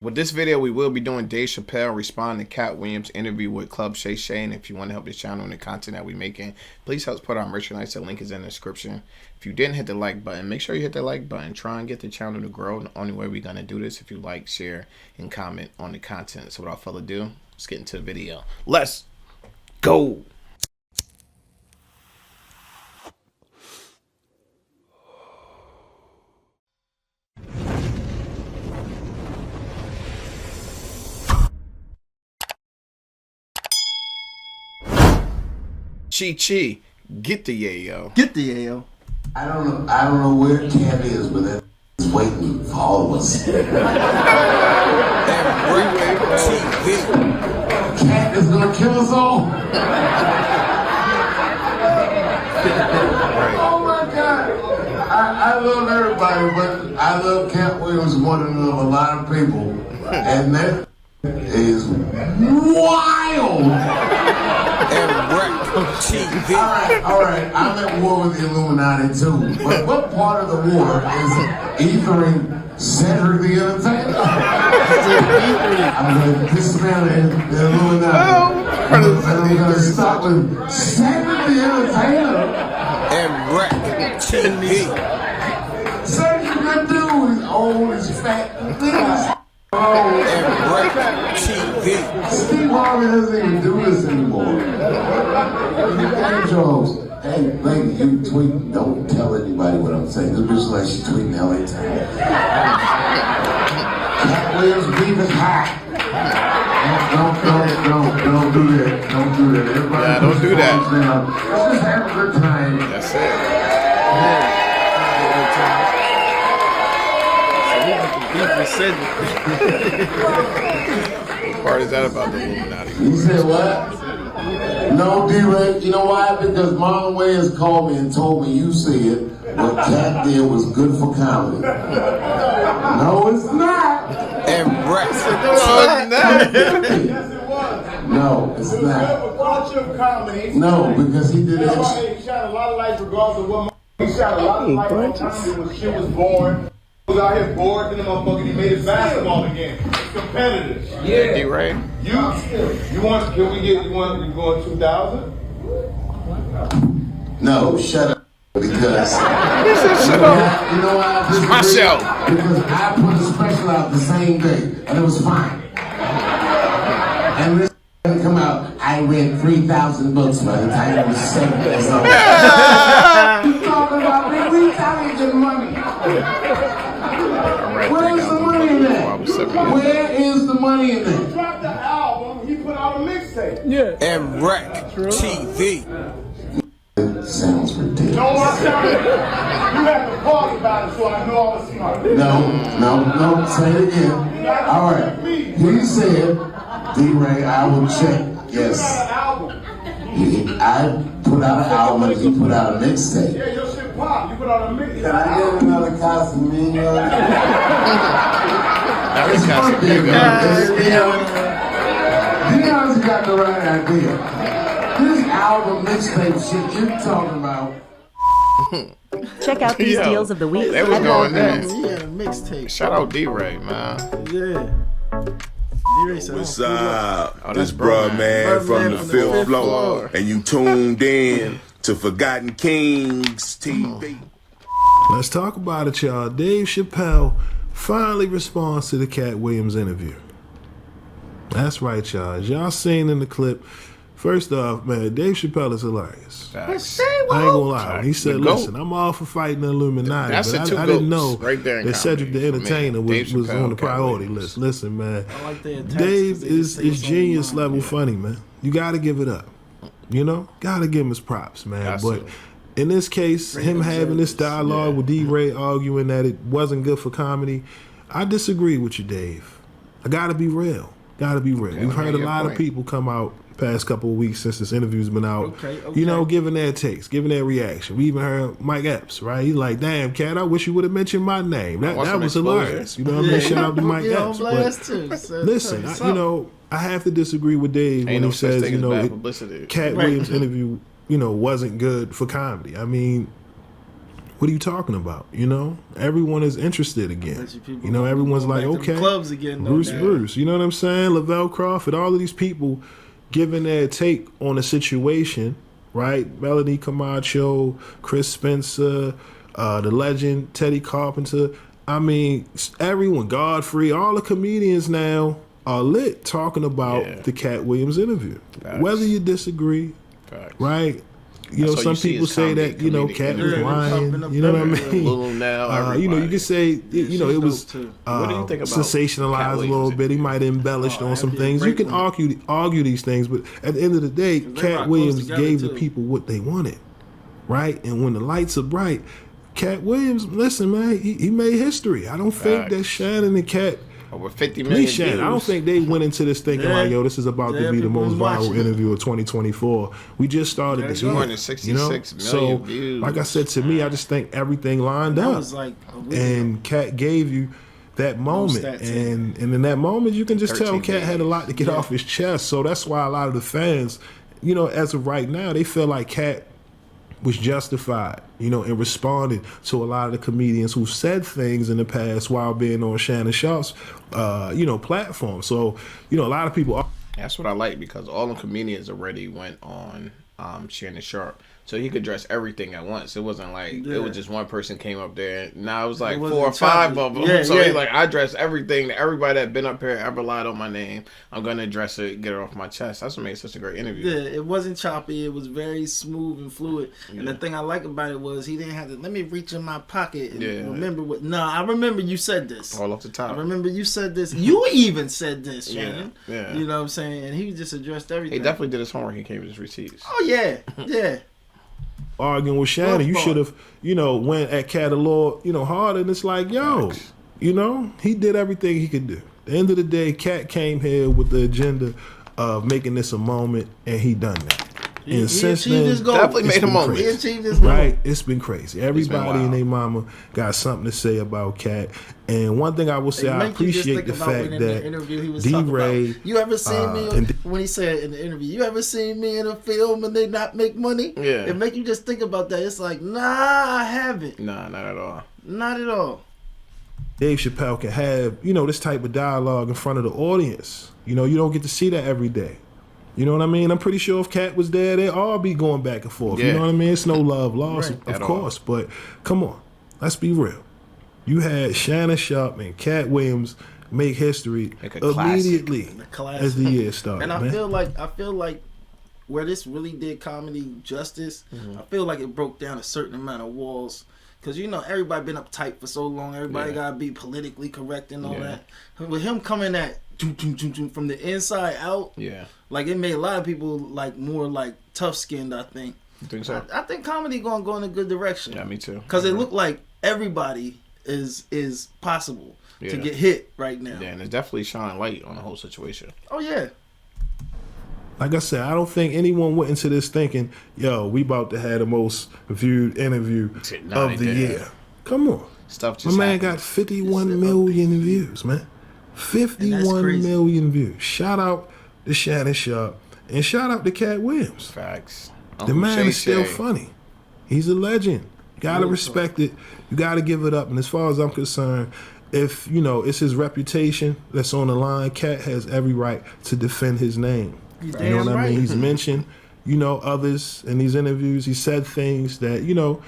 With this video, we will be doing Dave Chappelle responding to Katt Williams' interview with Club Shay Shay. And if you want to help this channel and the content that we're making, please help support our merchandise. The link is in the description. If you didn't hit the like button, make sure you hit the like button. Try and get the channel to grow. The only way we're going to do this if you like, share, and comment on the content. So without further ado, let's get into the video. Let's go. Chi, get the yayo. Get the yayo. I don't know where Katt is, but it's waiting for all of us. Katt is gonna kill us all. Oh my God! I love everybody, but I love Katt Williams more than I love a lot of people, and that is wild. All right, I'm at war with the Illuminati too. But what part of the war is ethering Cedric the Entertainer? I'm going to dismantle the Illuminati. And I'm going to stop with Cedric the Entertainer. And wreck TV. Cedric's a good dude. He's old, he's fat. Steve Harvey doesn't even do this anymore. Hey, lady, you tweet, don't tell anybody what I'm saying. This bitch like she tweeting LA Times. Katt Williams' beef is hot. Don't do that. Don't do that. Everybody don't do that. Let's just have a good time. That's it. What part is that about the Illuminati? You said what? No, D-Ray. You know why? Because Marlon Wayans called me and told me you said what Katt did was good for comedy. No, it's not. And No, it's not. No, because he did it. He shot a lot of lights regardless of what. He shot a lot of lights on comedy when shit was born. He was out here bored in the motherfucker. He made it basketball again. It's competitive. Yeah, D-Ray. You want? Can we get? You going 2000? No, shut up. Because shut up. You know why? My show. Because I put a special out the same day, and it was fine. And this come out. I read 3,000 books by the time I was 7 years old. You talking about me? We getting money. Where's the money in that? Where is the money in that? He dropped the album. He put out a mixtape. Yeah. And wreck TV. It sounds ridiculous. No, I shouted. You have to pause about it so I know I was smart. No. Say it again. All right. He said, D-Ray, I will check. Yes. I put out an album and he put out a mixtape. Yeah, your shit pop. You put out a mixtape. Can I get another Casamigos? It's Dion's got the right idea. This album mixtape shit you're talking about. Check out these deals of the week. They was going there. Yeah, mixtape. Shout out D-Ray, man. Yeah. What's up? Oh, this that's bruh man from the fifth floor. floor. And you tuned in to Forgotten Kings TV. Let's talk about it, y'all. Dave Chappelle finally responds to the Katt Williams interview. That's right, y'all. As y'all seen in the clip, first off, man, Dave Chappelle is hilarious. Facts. I ain't gonna lie. He said, listen, I'm all for fighting the Illuminati, That's but the I two didn't know goats right there in that Cedric the comedy for me. Entertainer Dave was Chappelle, on the Katt priority Williams. list. Listen, man, I like the Dave is genius level funny, man. You gotta give it up. You know? Gotta give him his props, man. But in this case, him having this dialogue with D-Ray arguing that it wasn't good for comedy, I disagree with you, Dave. I gotta be real. Gotta be real. We've heard a lot of people come out past couple of weeks since this interview's been out, you know, giving their takes, giving their reaction. We even heard Mike Epps, right? He's like, damn, Katt, I wish you would have mentioned my name. That was hilarious. You know what I mean? Shout out to Mike Epps. But listen, you know, I have to disagree with Dave when he says, you know, Katt Williams' interview, you know, wasn't good for comedy. I mean, what are you talking about? You know, everyone is interested again. You know, everyone's like, okay, clubs again, Bruce. You know what I'm saying? Lavelle Crawford, all of these people giving their take on the situation, right? Melanie Camacho, Chris Spencer, the legend Teddy Carpenter. I mean, everyone, Godfrey, all the comedians now are lit talking about the Katt Williams interview. Facts. Whether you disagree, right? You know, some people say that, you know, Katt was lying. You know what I mean? You know, you could say, you know, it was what do you think about sensationalized a little bit. He might have embellished on some things. You can argue these things, but at the end of the day, Katt Williams gave the people what they wanted, right? And when the lights are bright, Katt Williams, listen, man, he made history. I don't think that Shannon and Katt, over 50 million Shannon, I don't think they went into this thinking like, yo, this is about to be the most viral interview of 2024. We just started this year, you know? So, like I said, to me, I just think everything lined up. And Katt gave you that moment. And in that moment, you can just tell Katt had a lot to get off his chest. So that's why a lot of the fans, you know, as of right now, they feel like Katt was justified, you know, in responding to a lot of the comedians who said things in the past while being on Shannon Sharpe's, you know, platform. So, you know, a lot of people. That's what I like, because all the comedians already went on Shannon Sharpe, so he could address everything at once. It wasn't like it was just one person came up there. Now it was like 4 or 5 of them. So he's like, I address everything. Everybody that been up here ever lied on my name, I'm gonna address it, get it off my chest. That's what made such a great interview. Yeah, it wasn't choppy. It was very smooth and fluid. And the thing I like about it was he didn't have to let me reach in my pocket and remember what. No, I remember you said this all off the top. I remember you said this. You even said this, Shannon. Yeah. You know what I'm saying? And he just addressed everything. He definitely did his homework. He came with his receipts. Oh yeah. Arguing with Shannon, you should have, you know, went at Katt a little, you know, harder. And it's like, yo, you know, he did everything he could do. At the end of the day, Katt came here with the agenda of making this a moment, and he done that. And since then, definitely made a moment. He achieved his goal. Right? It's been crazy. Everybody and their mama got something to say about Katt. And one thing I will say, I appreciate the fact that D-Ray. You ever seen me when he said in the interview? You ever seen me in a film and they not make money? Yeah. It make you just think about that. It's like, nah, I haven't. Nah, not at all. Not at all. Dave Chappelle can have, you know, this type of dialogue in front of the audience. You know, you don't get to see that every day. You know what I mean? I'm pretty sure if Katt was there, they'd all be going back and forth. You know what I mean? It's no love lost, of course. But come on, let's be real. You had Shannon Sharpe and Katt Williams make history immediately as the year started. And I feel like where this really did comedy justice, I feel like it broke down a certain amount of walls. Because, you know, everybody been uptight for so long. Everybody got to be politically correct and all that. With him coming at from the inside out, like it made a lot of people like more like tough skinned. I think. You think so? I think comedy gonna go in a good direction. Yeah, me too. Because it looked like everybody is possible to get hit right now. Yeah, and it's definitely shining light on the whole situation. Oh yeah. Like I said, I don't think anyone went into this thinking, yo, we about to have the most viewed interview of the year. Come on. Stuff just My man got 51 million views, man. 51 million views. Shout out to Shannon Sharpe and shout out to Katt Williams. Facts. The man is still funny. He's a legend. You gotta respect it. You gotta give it up. And as far as I'm concerned, if, you know, it's his reputation that's on the line, Katt has every right to defend his name. You know what I mean? He's mentioned, you know, others in these interviews. He said things that, you know,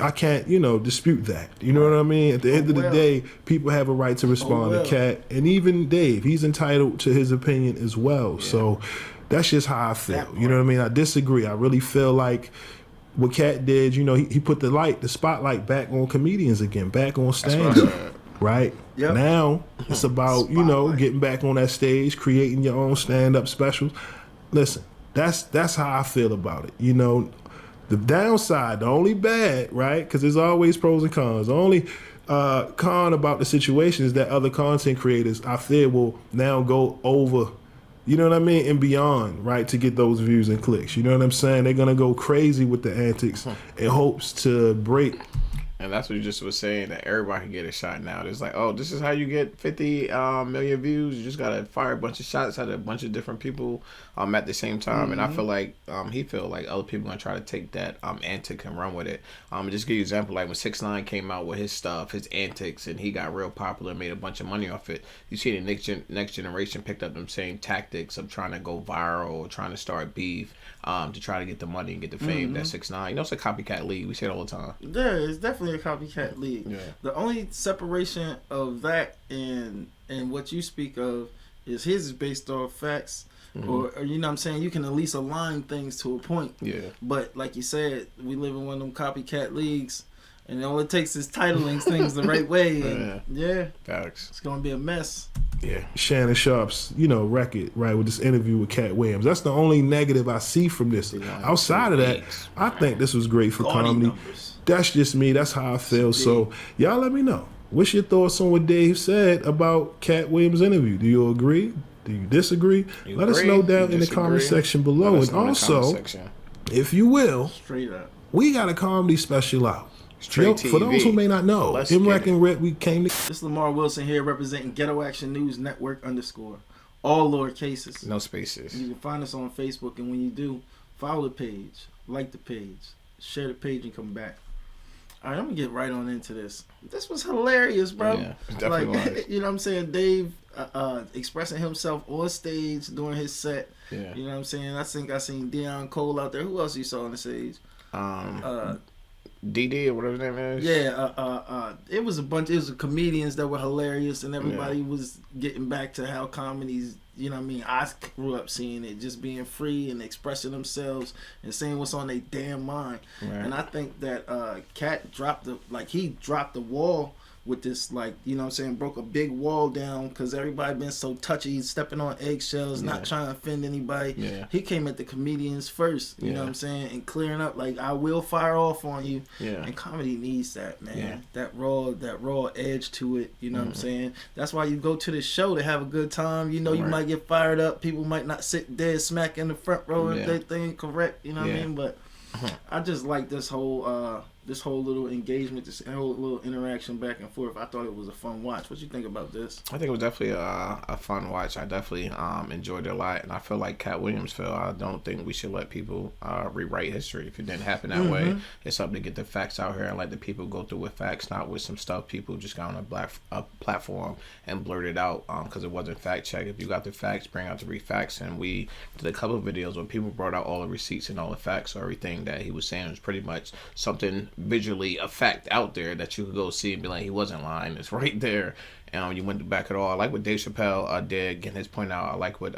I can't, you know, dispute that. You know what I mean? At the end of the day, people have a right to respond to Katt. And even Dave, he's entitled to his opinion as well. So that's just how I feel. You know what I mean? I disagree. I really feel like what Katt did, you know, he put the spotlight back on comedians again, back on stand-up. Right? Yep. Now, it's about, you know, getting back on that stage, creating your own stand-up specials. Listen, that's how I feel about it. You know, the downside, the only bad, right? Because there's always pros and cons. The only con about the situation is that other content creators, I fear, will now go over, you know what I mean, and beyond, right, to get those views and clicks. You know what I'm saying? They're going to go crazy with the antics in hopes to break And that's what you just was saying, that everybody can get a shot now. It's like, oh, this is how you get 50 million views. You just gotta fire a bunch of shots at a bunch of different people at the same time. And I feel like he feel like other people gonna try to take that antic and run with it. Just give you an example, like when 6ix9ine came out with his stuff, his antics, and he got real popular and made a bunch of money off it. You see the next generation picked up them same tactics of trying to go viral or trying to start beef to try to get the money and get the fame. That 6ix9ine, you know, it's a copycat league. We say it all the time. Yeah, it's definitely a copycat league. Yeah. The only separation of that and what you speak of is his is based off facts. Or you know what I'm saying, you can at least align things to a point. Yeah. But like you said, we live in one of them copycat leagues, and all it takes is titling things the right way. And Facts. It's gonna be a mess. Yeah. Shannon Sharpe's, record, right, with this interview with Katt Williams. That's the only negative I see from this. Outside of that, I think this was great for comedy. Numbers. That's just me. That's how I feel. So y'all let me know. What's your thoughts on what Dave said about Katt Williams' interview? Do you agree? Do you disagree? Let us know down in the comment section below. And also, if you will, Straight up, we got a comedy special out. Straight TV. For those who may not know, MREC and Rip, we came to... This is Lamar Wilson here representing Ghetto Action News Network _ all lowercases. No spaces. You can find us on Facebook, and when you do, follow the page, like the page, share the page, and come back. All right, I'm gonna get right on into this. This was hilarious, bro. Yeah, definitely was. You know what I'm saying? Dave expressing himself on stage during his set. Yeah. You know what I'm saying? I think I seen Deion Cole out there. Who else you saw on the stage? DD or whatever his name is. Yeah, it was a bunch. It was comedians that were hilarious, and everybody was getting back to how comedies. You know what I mean? I grew up seeing it, just being free and expressing themselves and saying what's on their damn mind. Right. And I think that Katt dropped the wall with this, like, you know what I'm saying, broke a big wall down because everybody been so touchy, stepping on eggshells, not trying to offend anybody. Yeah. He came at the comedians first, you know what I'm saying, and clearing up, like, I will fire off on you. Yeah. And comedy needs that, man. Yeah. That raw edge to it, you know what I'm saying? That's why you go to the show to have a good time. You know, you might get fired up. People might not sit dead smack in the front row if they think correct, you know what I mean? But I just like this whole little engagement, this whole little interaction back and forth. I thought it was a fun watch. What you think about this? I think it was definitely a fun watch. I definitely enjoyed it a lot, and I feel like Katt Williams felt, I don't think we should let people rewrite history if it didn't happen that way. It's up to get the facts out here and let the people go through with facts, not with some stuff people just got on a platform and blurted out because it wasn't fact checked. If you got the facts, bring out the facts. And we did a couple of videos where people brought out all the receipts and all the facts, so everything that he was saying was pretty much something visually a fact out there that you could go see and be like, he wasn't lying. It's right there. And you went to back it all. I like what Dave Chappelle did, getting his point out. I like what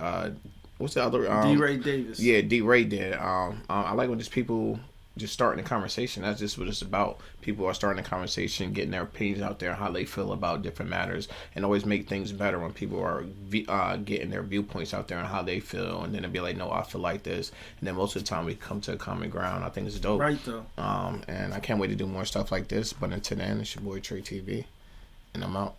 what's the other D-Ray Davis. Yeah, D-Ray did. I like when just people just starting a conversation. That's just what it's about. People are starting a conversation, getting their opinions out there, how they feel about different matters, and always make things better when people are getting their viewpoints out there and how they feel, and then it'll be like, no, I feel like this, and then most of the time we come to a common ground. I think it's dope. Right, though. And I can't wait to do more stuff like this. But until then, it's your boy Trey TV, and I'm out.